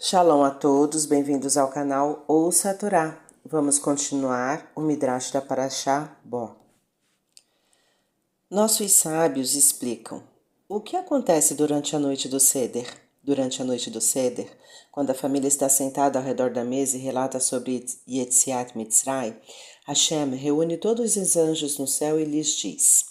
Shalom a todos, bem-vindos ao canal Ouça a Torá. Vamos continuar o Midrash da Parashá Bo. Nossos sábios explicam o que acontece durante a noite do Seder. Durante a noite do Seder, quando a família está sentada ao redor da mesa e relata sobre Yetziat Mitzray, Hashem reúne todos os anjos no céu e lhes diz: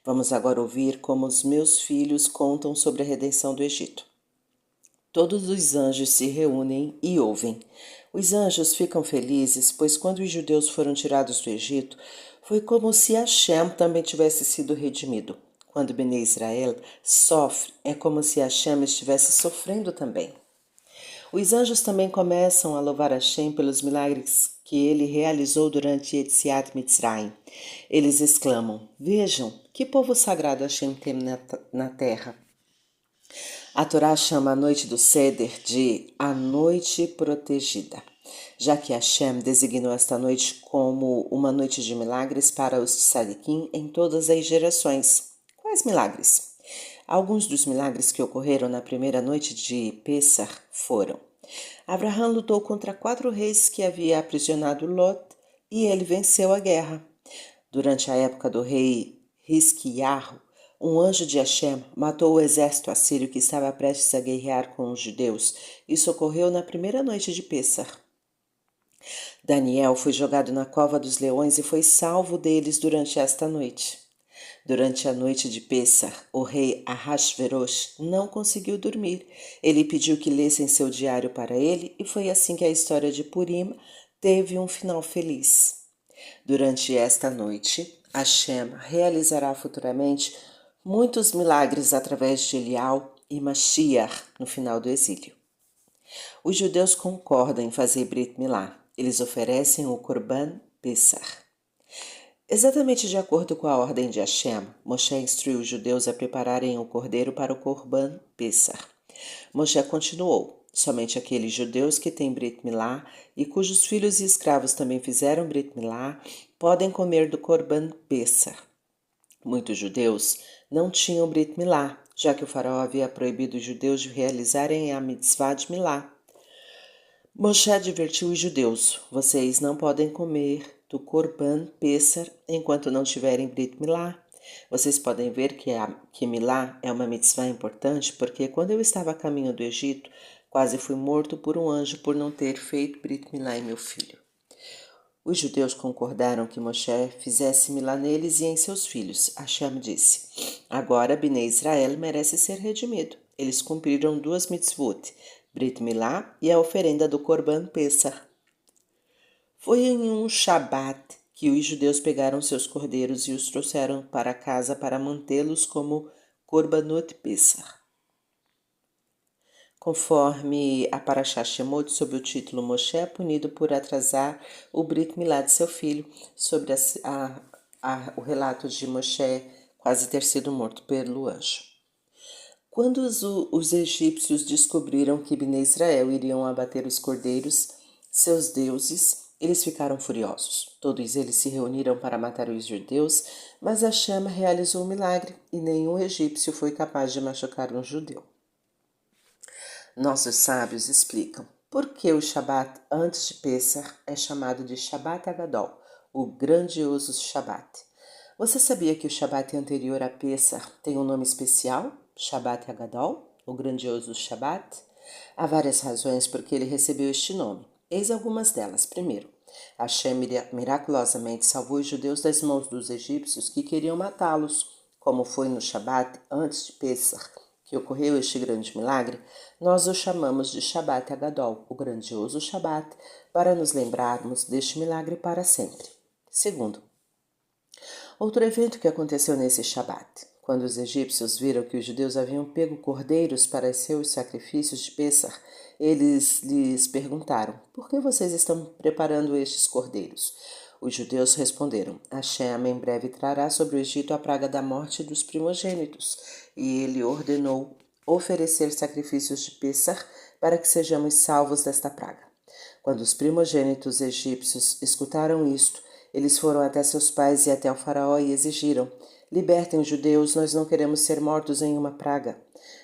Vamos agora ouvir como os meus filhos contam sobre a redenção do Egito. Todos os anjos se reúnem e ouvem. Os anjos ficam felizes, pois quando os judeus foram tirados do Egito, foi como se Hashem também tivesse sido redimido. Quando Bnei Israel sofre, é como se Hashem estivesse sofrendo também. Os anjos também começam a louvar Hashem pelos milagres que ele realizou durante Yetziat Mitzrayim. Eles exclamam: Vejam, que povo sagrado Hashem tem na terra. A Torá chama a noite do Seder de a noite protegida, já que Hashem designou esta noite como uma noite de milagres para os tzadikim em todas as gerações. Quais milagres? Alguns dos milagres que ocorreram na primeira noite de Pessah foram: Abraham lutou contra 4 reis que havia aprisionado Lot e ele venceu a guerra. Durante a época do rei Hisquiarro, um anjo de Hashem matou o exército assírio que estava prestes a guerrear com os judeus. Isso ocorreu na primeira noite de Pessah. Daniel foi jogado na cova dos leões e foi salvo deles durante esta noite. Durante a noite de Pessah, o rei Ahasverosh não conseguiu dormir. Ele pediu que lessem seu diário para ele e foi assim que a história de Purim teve um final feliz. Durante esta noite, Hashem realizará futuramente muitos milagres através de Elial e Mashiach no final do exílio. Os judeus concordam em fazer Brit Milá. Eles oferecem o Korban Pessah. Exatamente de acordo com a ordem de Hashem, Moshe instruiu os judeus a prepararem o cordeiro para o Korban Pessah. Moshe continuou: somente aqueles judeus que têm Brit Milá e cujos filhos e escravos também fizeram Brit Milá podem comer do Korban Pessah. Muitos judeus não tinham Brit Milá, já que o faraó havia proibido os judeus de realizarem a mitzvah de Milá. Moshe advertiu os judeus: vocês não podem comer do Korban Pessah enquanto não tiverem Brit Milá. Vocês podem ver que Milá é uma mitzvah importante porque quando eu estava a caminho do Egito, quase fui morto por um anjo por não ter feito Brit Milá em meu filho. Os judeus concordaram que Moshe fizesse Milá neles e em seus filhos. Hashem disse: agora Bnei Israel merece ser redimido. Eles cumpriram 2 mitzvot, Brit Milá e a oferenda do Korban Pessah. Foi em um Shabat que os judeus pegaram seus cordeiros e os trouxeram para casa para mantê-los como Korbanot Pessah. Conforme a Parashá Shemot, sob o título Moshe é punido por atrasar o Brit Milá de seu filho, sobre o relato de Moshe quase ter sido morto pelo anjo. Quando os egípcios descobriram que Bnei Israel iriam abater os cordeiros, seus deuses, eles ficaram furiosos. Todos eles se reuniram para matar os judeus, mas Hashem realizou um milagre e nenhum egípcio foi capaz de machucar um judeu. Nossos sábios explicam por que o Shabat antes de Pessah é chamado de Shabat Agadol, o grandioso Shabat. Você sabia que o Shabat anterior a Pessah tem um nome especial? Shabat Agadol, o grandioso Shabat? Há várias razões por que ele recebeu este nome. Eis algumas delas. Primeiro, Hashem miraculosamente salvou os judeus das mãos dos egípcios que queriam matá-los, como foi no Shabat antes de Pessah, que ocorreu este grande milagre. Nós o chamamos de Shabat Agadol, o grandioso Shabat, para nos lembrarmos deste milagre para sempre. Segundo, outro evento que aconteceu nesse Shabat, quando os egípcios viram que os judeus haviam pego cordeiros para seus sacrifícios de Pessah, eles lhes perguntaram: por que vocês estão preparando estes cordeiros? Os judeus responderam: Hashem em breve trará sobre o Egito a praga da morte dos primogênitos, e ele ordenou oferecer sacrifícios de Pessah para que sejamos salvos desta praga. Quando os primogênitos egípcios escutaram isto, eles foram até seus pais e até o faraó e exigiram: libertem os judeus, nós não queremos ser mortos em uma praga.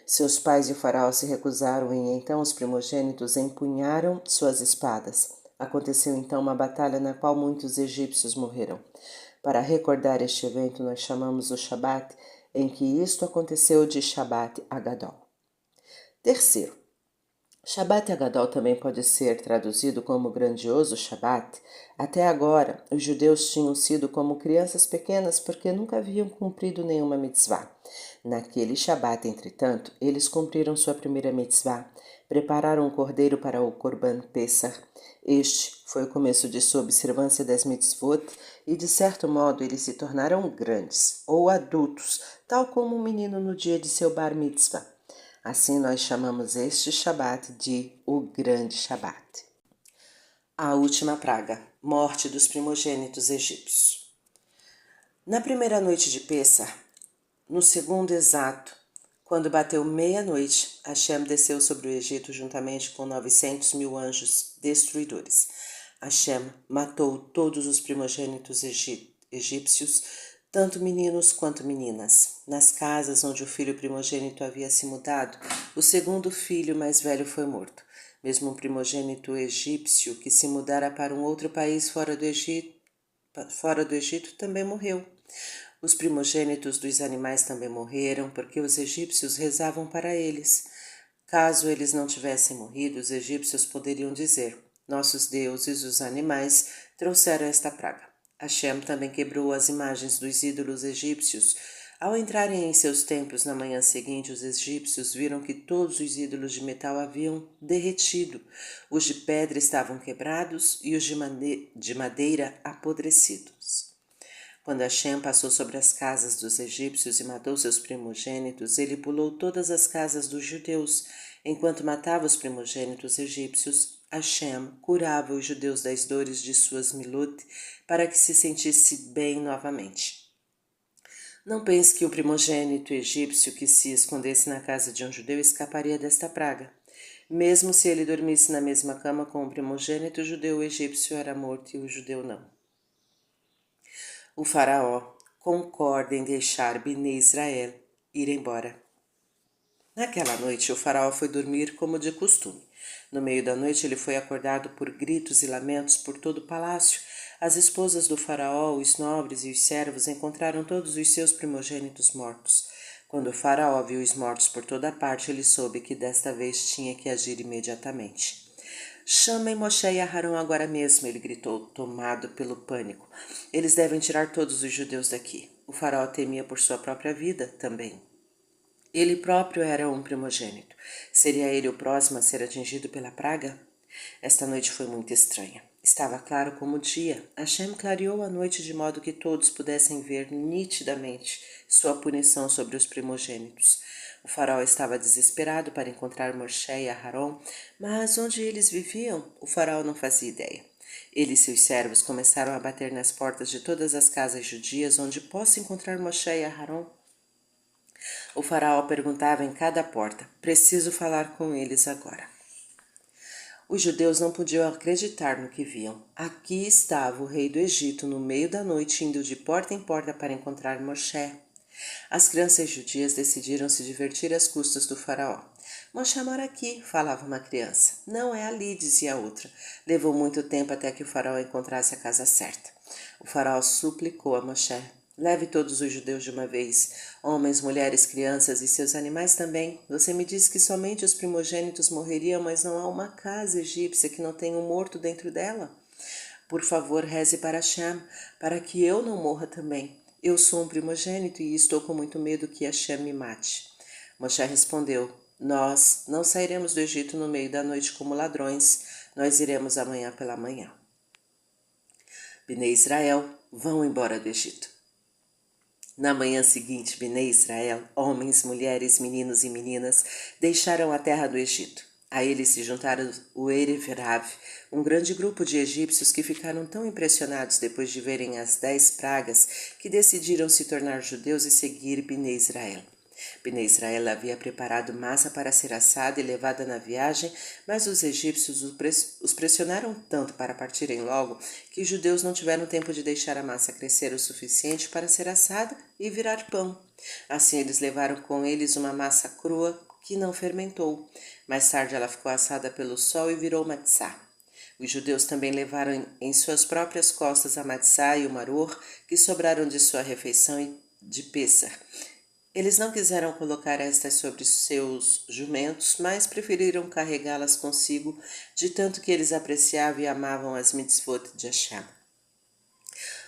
Seus pais e o faraó se recusaram e então os primogênitos empunharam suas espadas. Aconteceu então uma batalha na qual muitos egípcios morreram. Para recordar este evento, nós chamamos o Shabat, em que isto aconteceu, de Shabat Agadol. Terceiro, Shabat Agadol também pode ser traduzido como grandioso Shabat. Até agora, os judeus tinham sido como crianças pequenas porque nunca haviam cumprido nenhuma mitzvah. Naquele Shabat, entretanto, eles cumpriram sua primeira mitzvah, prepararam um cordeiro para o Korban Pesach. Este foi o começo de sua observância das mitzvot e, de certo modo, eles se tornaram grandes ou adultos, tal como um menino no dia de seu bar mitzvah. Assim nós chamamos este Shabat de o Grande Shabat. A última praga, morte dos primogênitos egípcios. Na primeira noite de Pessah, no segundo exato, quando bateu meia-noite, Hashem desceu sobre o Egito juntamente com 900 mil anjos destruidores. Hashem matou todos os primogênitos egípcios, tanto meninos quanto meninas. Nas casas onde o filho primogênito havia se mudado, o segundo filho mais velho foi morto. Mesmo um primogênito egípcio que se mudara para um outro país fora do Egito também morreu. Os primogênitos dos animais também morreram, porque os egípcios rezavam para eles. Caso eles não tivessem morrido, os egípcios poderiam dizer: nossos deuses, os animais, trouxeram esta praga. Hashem também quebrou as imagens dos ídolos egípcios. Ao entrarem em seus templos na manhã seguinte, os egípcios viram que todos os ídolos de metal haviam derretido. Os de pedra estavam quebrados e os de madeira apodrecidos. Quando Hashem passou sobre as casas dos egípcios e matou seus primogênitos, ele pulou todas as casas dos judeus. Enquanto matava os primogênitos egípcios, Hashem curava os judeus das dores de suas milot para que se sentisse bem novamente. Não pense que o primogênito egípcio que se escondesse na casa de um judeu escaparia desta praga. Mesmo se ele dormisse na mesma cama com o primogênito judeu, o egípcio era morto e o judeu não. O faraó concorda em deixar Bnei Israel ir embora. Naquela noite, o faraó foi dormir como de costume. No meio da noite, ele foi acordado por gritos e lamentos por todo o palácio. As esposas do faraó, os nobres e os servos encontraram todos os seus primogênitos mortos. Quando o faraó viu os mortos por toda parte, ele soube que desta vez tinha que agir imediatamente. Chamem Moshe e Aharon agora mesmo, ele gritou, tomado pelo pânico. Eles devem tirar todos os judeus daqui. O faraó temia por sua própria vida também. Ele próprio era um primogênito. Seria ele o próximo a ser atingido pela praga? Esta noite foi muito estranha. Estava claro como o dia. Hashem clareou a noite de modo que todos pudessem ver nitidamente sua punição sobre os primogênitos. O faraó estava desesperado para encontrar Moshe e Aharon, mas onde eles viviam, o faraó não fazia ideia. Ele e seus servos começaram a bater nas portas de todas as casas judias onde possa encontrar Moshe e Aharon. O faraó perguntava em cada porta: preciso falar com eles agora. Os judeus não podiam acreditar no que viam. Aqui estava o rei do Egito no meio da noite, indo de porta em porta para encontrar Moshe. As crianças judias decidiram se divertir às custas do faraó. Moshe mora aqui, falava uma criança. Não é ali, dizia a outra. Levou muito tempo até que o faraó encontrasse a casa certa. O faraó suplicou a Moshe: leve todos os judeus de uma vez, homens, mulheres, crianças e seus animais também. Você me disse que somente os primogênitos morreriam, mas não há uma casa egípcia que não tenha um morto dentro dela. Por favor, reze para Hashem, para que eu não morra também. Eu sou um primogênito e estou com muito medo que Hashem me mate. Moshe respondeu: nós não sairemos do Egito no meio da noite como ladrões, nós iremos amanhã pela manhã. Bnei Israel, vão embora do Egito. Na manhã seguinte, Bnei Israel, homens, mulheres, meninos e meninas, deixaram a terra do Egito. A eles se juntaram o Erev Rav, um grande grupo de egípcios que ficaram tão impressionados depois de verem as 10 pragas que decidiram se tornar judeus e seguir Bnei Israel. Bnei Israel havia preparado massa para ser assada e levada na viagem, mas os egípcios os pressionaram tanto para partirem logo que os judeus não tiveram tempo de deixar a massa crescer o suficiente para ser assada e virar pão. Assim eles levaram com eles uma massa crua que não fermentou. Mais tarde ela ficou assada pelo sol e virou matzá. Os judeus também levaram em suas próprias costas a matzá e o maror que sobraram de sua refeição de Pêssar. Eles não quiseram colocar estas sobre seus jumentos, mas preferiram carregá-las consigo, de tanto que eles apreciavam e amavam as mitzvot de Hashem.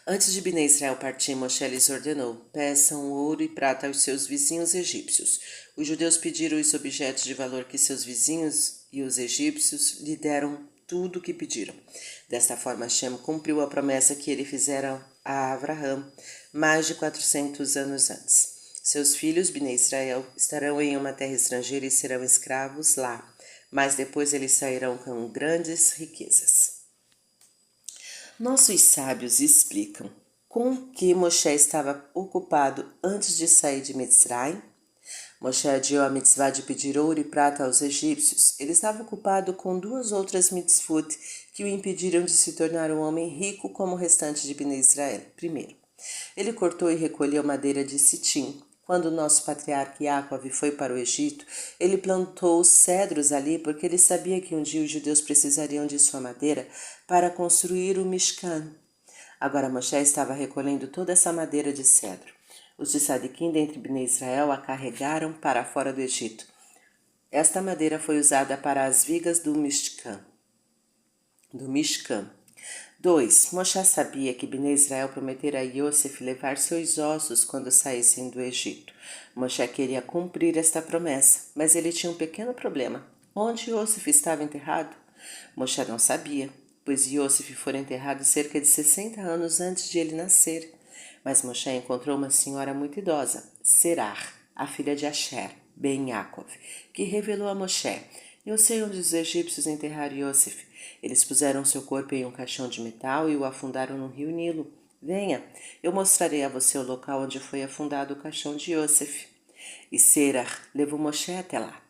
Antes de Bnei Israel partir, Moshe lhes ordenou: peçam ouro e prata aos seus vizinhos egípcios. Os judeus pediram os objetos de valor que seus vizinhos e os egípcios lhe deram tudo o que pediram. Desta forma, Hashem cumpriu a promessa que ele fizera a Avraham mais de 400 anos antes. Seus filhos, Bnei Israel, estarão em uma terra estrangeira e serão escravos lá, mas depois eles sairão com grandes riquezas. Nossos sábios explicam com que Moshe estava ocupado antes de sair de Mitzrayim. Moshe adiou a mitzvah de pedir ouro e prata aos egípcios. Ele estava ocupado com duas outras mitzvot que o impediram de se tornar um homem rico como o restante de Bnei Israel. Primeiro, ele cortou e recolheu madeira de Sitim. Quando nosso patriarca Yaakov foi para o Egito, ele plantou cedros ali porque ele sabia que um dia os judeus precisariam de sua madeira para construir o Mishkan. Agora Moshe estava recolhendo toda essa madeira de cedro. Os de Sadiquim dentre Bnei Israel a carregaram para fora do Egito. Esta madeira foi usada para as vigas do Mishkan. 2. Moshe sabia que Bnei Israel prometera a Yosef levar seus ossos quando saíssem do Egito. Moshe queria cumprir esta promessa, mas ele tinha um pequeno problema. Onde Yosef estava enterrado? Moshe não sabia, pois Yosef fora enterrado cerca de 60 anos antes de ele nascer. Mas Moshe encontrou uma senhora muito idosa, Serar, a filha de Asher, ben Yaakov, que revelou a Moshe: eu sei onde os egípcios enterraram Yosef. Eles puseram seu corpo em um caixão de metal e o afundaram no rio Nilo. Venha, eu mostrarei a você o local onde foi afundado o caixão de Yosef. E Serar levou Moshe até lá.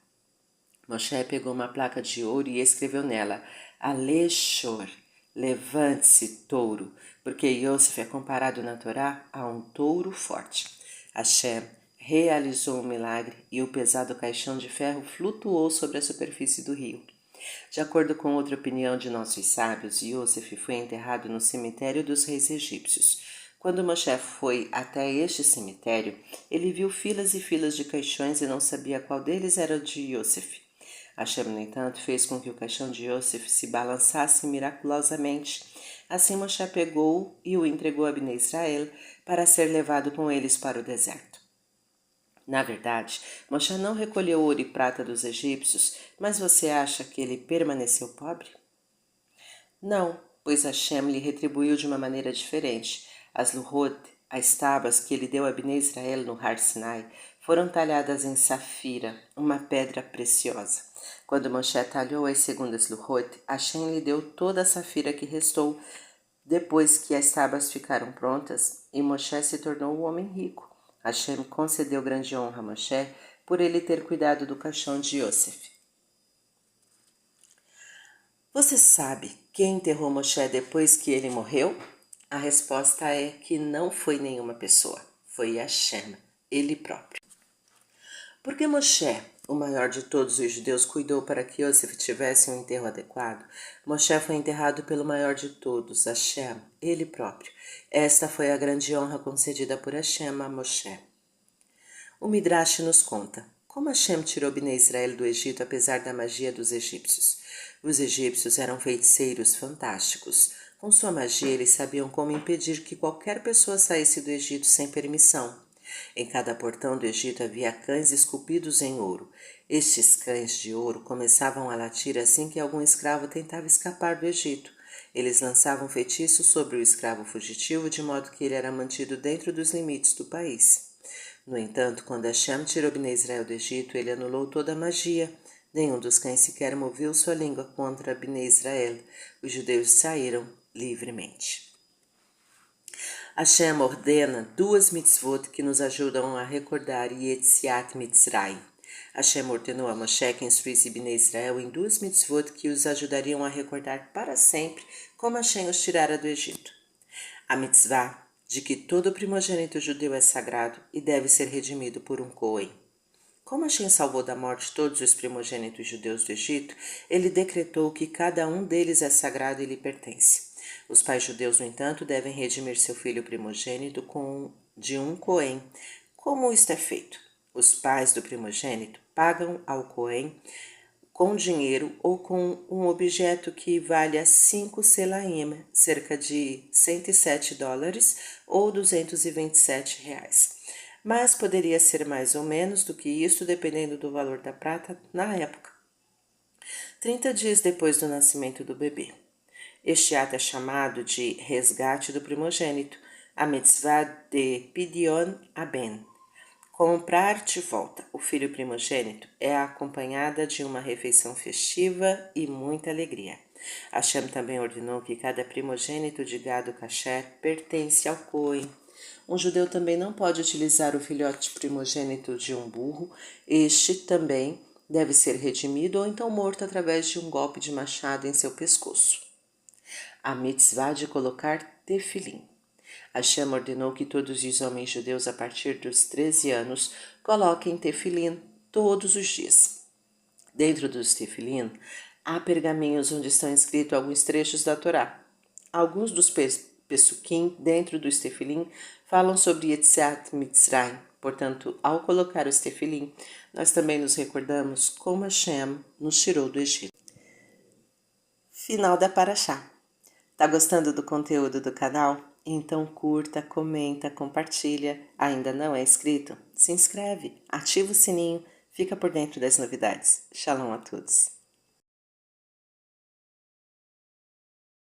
Moshe pegou uma placa de ouro e escreveu nela: Aleshor, levante-se, touro, porque Yosef é comparado na Torá a um touro forte. Hashem realizou um milagre e o pesado caixão de ferro flutuou sobre a superfície do rio. De acordo com outra opinião de nossos sábios, Yosef foi enterrado no cemitério dos reis egípcios. Quando Moshe foi até este cemitério, ele viu filas e filas de caixões e não sabia qual deles era o de Yosef. Hashem, no entanto, fez com que o caixão de Yosef se balançasse miraculosamente. Assim Moshe pegou e o entregou a Bnei Israel para ser levado com eles para o deserto. Na verdade, Moshe não recolheu ouro e prata dos egípcios, mas você acha que ele permaneceu pobre? Não, pois Hashem lhe retribuiu de uma maneira diferente. As Luhot, as tábuas que ele deu a Bnei Israel no Har Sinai, foram talhadas em safira, uma pedra preciosa. Quando Moshe talhou as segundas Luhot, Hashem lhe deu toda a safira que restou, depois que as tábuas ficaram prontas, e Moshe se tornou um homem rico. Hashem concedeu grande honra a Moshe por ele ter cuidado do caixão de Yosef. Você sabe quem enterrou Moshe depois que ele morreu? A resposta é que não foi nenhuma pessoa, foi Hashem, ele próprio. Porque Moshe, o maior de todos os judeus, cuidou para que Yosef tivesse um enterro adequado, Moshe foi enterrado pelo maior de todos, Hashem, ele próprio. Esta foi a grande honra concedida por Hashem a Moshe. O Midrash nos conta como Hashem tirou Bnei Israel do Egito apesar da magia dos egípcios. Os egípcios eram feiticeiros fantásticos. Com sua magia, eles sabiam como impedir que qualquer pessoa saísse do Egito sem permissão. Em cada portão do Egito havia cães esculpidos em ouro. Estes cães de ouro começavam a latir assim que algum escravo tentava escapar do Egito. Eles lançavam feitiços sobre o escravo fugitivo de modo que ele era mantido dentro dos limites do país. No entanto, quando Hashem tirou Bnei Israel do Egito, ele anulou toda a magia. Nenhum dos cães sequer moveu sua língua contra Bnei Israel. Os judeus saíram livremente. Hashem ordena duas mitzvot que nos ajudam a recordar Yetziat Mitzrayim. Hashem ordenou a Moshe que instruísse Bnei Israel em duas mitzvot que os ajudariam a recordar para sempre como Hashem os tirara do Egito. A mitzvah de que todo primogênito judeu é sagrado e deve ser redimido por um Cohen. Como Hashem salvou da morte todos os primogênitos judeus do Egito, ele decretou que cada um deles é sagrado e lhe pertence. Os pais judeus, no entanto, devem redimir seu filho primogênito de um Cohen. Como isto é feito? Os pais do primogênito pagam ao Cohen com dinheiro ou com um objeto que valha 5 selaim, cerca de $107 ou R$ 227. Mas poderia ser mais ou menos do que isso, dependendo do valor da prata na época. 30 dias depois do nascimento do bebê. Este ato é chamado de resgate do primogênito, a mitzvah de Pidyon Aben. Comprar de volta o filho primogênito é acompanhada de uma refeição festiva e muita alegria. Hashem também ordenou que cada primogênito de gado kasher pertence ao Cohen. Um judeu também não pode utilizar o filhote primogênito de um burro. Este também deve ser redimido ou então morto através de um golpe de machado em seu pescoço. A mitzvah de colocar tefilim. Hashem ordenou que todos os homens judeus a partir dos 13 anos coloquem tefilim todos os dias. Dentro dos tefilim, há pergaminhos onde estão escritos alguns trechos da Torá. Alguns dos pesukim dentro dos tefilim falam sobre Yetziat Mitzrayim. Portanto, ao colocar os tefilim, nós também nos recordamos como Hashem nos tirou do Egito. Final da Parashá. Tá gostando do conteúdo do canal? Então curta, comenta, compartilha. Ainda não é inscrito? Se inscreve, ativa o sininho, fica por dentro das novidades. Shalom a todos.